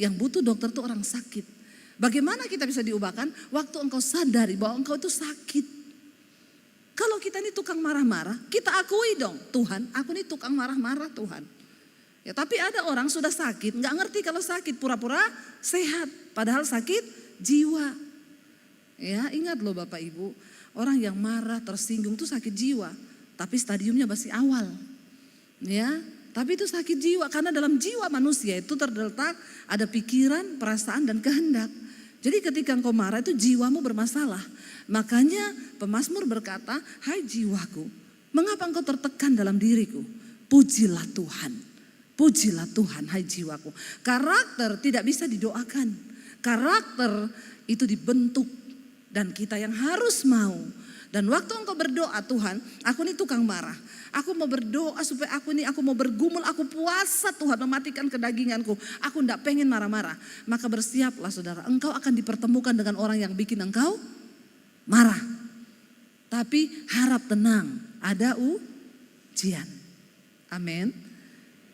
Yang butuh dokter itu orang sakit. Bagaimana kita bisa diubahkan? Waktu engkau sadari bahwa engkau itu sakit. Kalau kita ini tukang marah-marah, kita akui dong, "Tuhan, aku ini tukang marah-marah Tuhan." Ya, tapi ada orang sudah sakit, nggak ngerti kalau sakit, pura-pura sehat, padahal sakit jiwa. Ya, ingat loh Bapak Ibu, orang yang marah, tersinggung itu sakit jiwa, tapi stadiumnya masih awal. Ya, tapi itu sakit jiwa karena dalam jiwa manusia itu terletak ada pikiran, perasaan, dan kehendak. Jadi ketika engkau marah itu jiwamu bermasalah. Makanya pemazmur berkata, "Hai jiwaku, mengapa engkau tertekan dalam diriku? Pujilah Tuhan. Pujilah Tuhan, hai jiwaku." Karakter tidak bisa didoakan. Karakter itu dibentuk dan kita yang harus mau. Dan waktu engkau berdoa, "Tuhan, aku ini tukang marah. Aku mau berdoa supaya aku mau bergumul, aku puasa Tuhan mematikan kedaginganku. Aku tidak pengen marah-marah." Maka bersiaplah saudara, engkau akan dipertemukan dengan orang yang bikin engkau marah. Tapi harap tenang, ada ujian. Amin.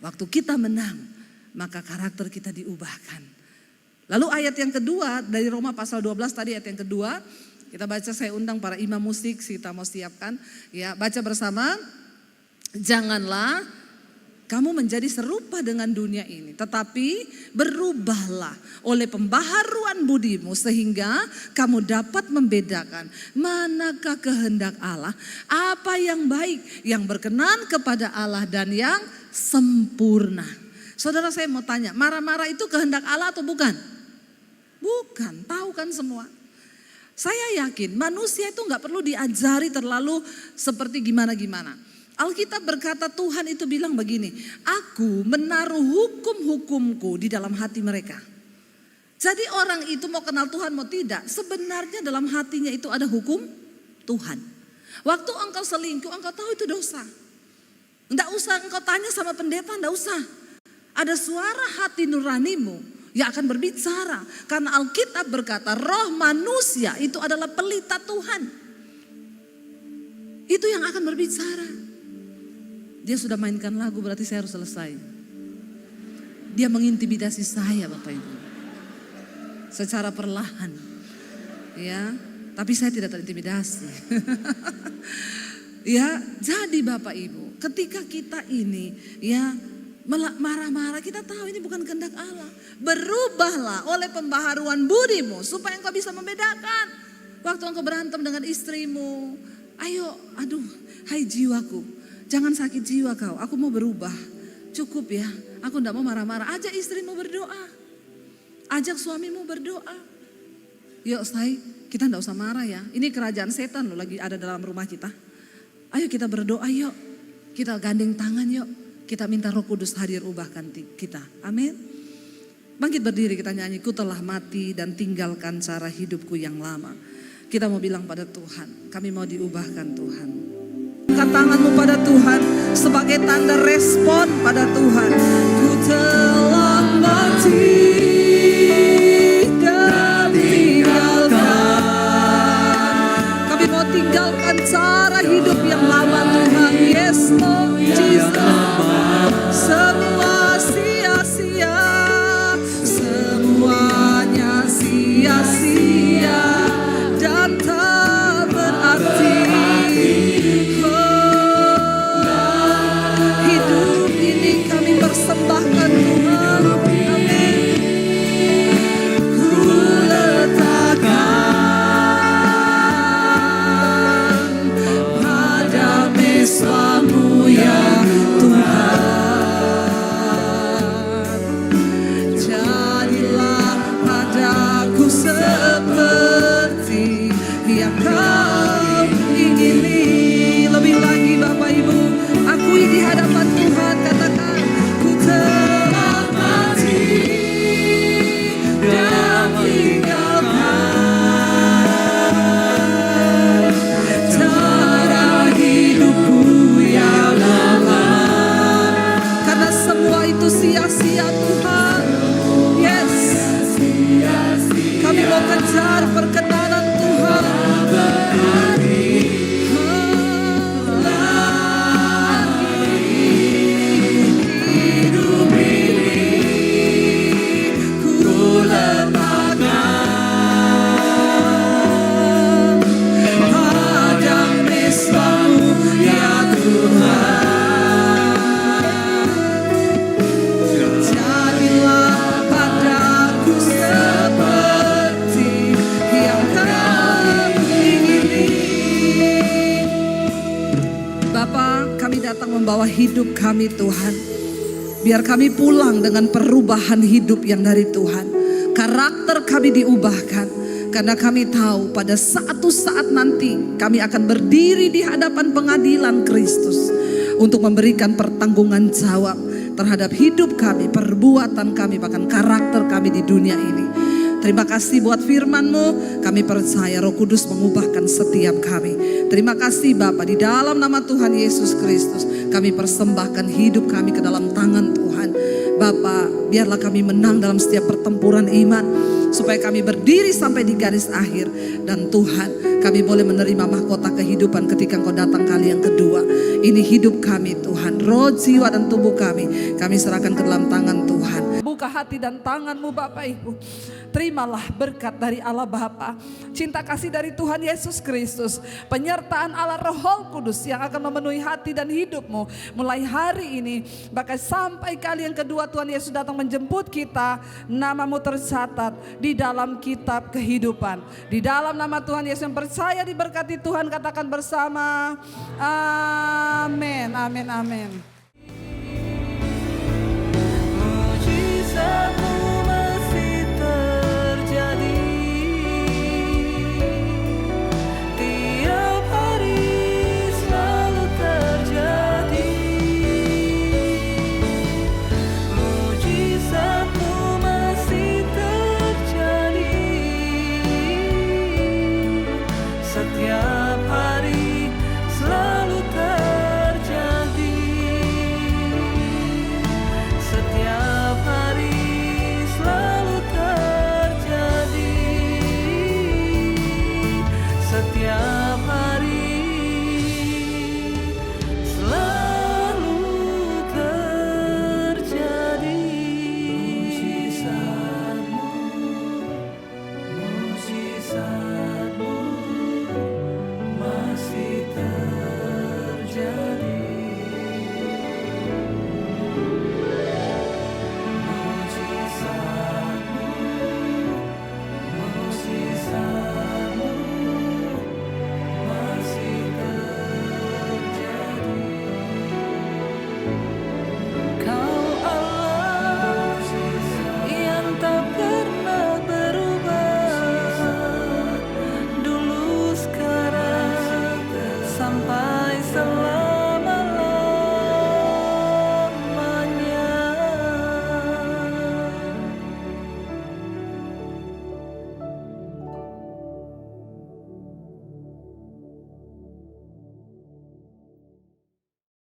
Waktu kita menang, maka karakter kita diubahkan. Lalu ayat yang kedua dari Roma pasal 12 tadi, ayat yang kedua. Kita baca, saya undang para imam musik, kita mau siapkan. Ya, baca bersama. "Janganlah kamu menjadi serupa dengan dunia ini, tetapi berubahlah oleh pembaharuan budimu sehingga kamu dapat membedakan manakah kehendak Allah, apa yang baik, yang berkenan kepada Allah dan yang sempurna." Saudara, saya mau tanya, marah-marah itu kehendak Allah atau bukan? Bukan, tahu kan semua. Saya yakin manusia itu gak perlu diajari terlalu seperti gimana-gimana. Alkitab berkata Tuhan itu bilang begini, "Aku menaruh hukum-hukumku di dalam hati mereka." Jadi orang itu mau kenal Tuhan mau tidak, sebenarnya dalam hatinya itu ada hukum Tuhan. Waktu engkau selingkuh, engkau tahu itu dosa. Enggak usah engkau tanya sama pendeta, enggak usah. Ada suara hati nuranimu yang akan berbicara. Karena Alkitab berkata roh manusia itu adalah pelita Tuhan. Itu yang akan berbicara. Dia sudah mainkan lagu, berarti saya harus selesai. Dia mengintimidasi saya Bapak Ibu. Secara perlahan. Ya, tapi saya tidak terintimidasi. Ya, jadi Bapak Ibu, ketika kita ini ya marah-marah, kita tahu ini bukan kehendak Allah. Berubahlah oleh pembaharuan budimu supaya engkau bisa membedakan. Waktu engkau berantem dengan istrimu, ayo, aduh, hai jiwaku, jangan sakit jiwa kau, aku mau berubah. Cukup ya, aku tidak mau marah-marah. Ajak istrimu berdoa, ajak suamimu berdoa. Yuk say, kita tidak usah marah ya. Ini kerajaan setan loh lagi ada dalam rumah kita. Ayo kita berdoa yuk, kita gandeng tangan yuk. Kita minta Roh Kudus hadir ubahkan kita. Amin. Bangkit berdiri kita nyanyi, ku telah mati dan tinggalkan cara hidupku yang lama. Kita mau bilang pada Tuhan, kami mau diubahkan Tuhan. Angkat tanganmu pada Tuhan sebagai tanda respon pada Tuhan. Ku telah mati dan tinggalkan. Kami mau tinggalkan cara hidup yang lama Tuhan. Yes Lord Jesus. Semua sia-sia, semuanya sia-sia dan tak berarti. Hidup ini kami persembahkan Tuhan. Amin. Ku letakkan pada mesra-Mu ya Tuhan. Jadilah padaku seperti yang Kau ingini. Lebih lagi Bapak Ibu, akui di hadapan Tuhan, katakan ku telah mati dan tinggalkan cara hidupku yang lama. Karena semua itu sia-sia Tuhan. Yes, kami mau kejar perkenanan Tuhan. Hidup ini ku letakkan pada mesra-Mu ya Tuhan. Jadilah padaku seperti yang Kau ingini. Bapa, kami datang membawa hidup kami Tuhan. Biar kami pulang dengan perubahan hidup yang dari Tuhan. Karakter kami diubahkan. Karena kami tahu pada satu saat nanti kami akan berdiri di hadapan pengadilan Kristus. Untuk memberikan pertanggungan jawab terhadap hidup kami, perbuatan kami, bahkan karakter kami di dunia ini. Terima kasih buat firman-Mu. Kami percaya Roh Kudus mengubahkan setiap kami. Terima kasih Bapa, di dalam nama Tuhan Yesus Kristus kami persembahkan hidup kami ke dalam tangan Tuhan. Bapa, biarlah kami menang dalam setiap pertempuran iman. Supaya kami berdiri sampai di garis akhir. Dan Tuhan, kami boleh menerima mahkota kehidupan ketika Engkau datang kali yang kedua. Ini hidup kami Tuhan, roh, jiwa dan tubuh kami serahkan ke dalam tangan Tuhan. Buka hati dan tanganmu Bapak Ibu. Terimalah berkat dari Allah Bapa, cinta kasih dari Tuhan Yesus Kristus, penyertaan Allah Roh Kudus yang akan memenuhi hati dan hidupmu mulai hari ini, bahkan sampai kali yang kedua Tuhan Yesus datang menjemput kita. Namamu tercatat di dalam kitab kehidupan. Di dalam nama Tuhan Yesus yang percaya diberkati Tuhan, katakan bersama amin, amin, amin. Mujizat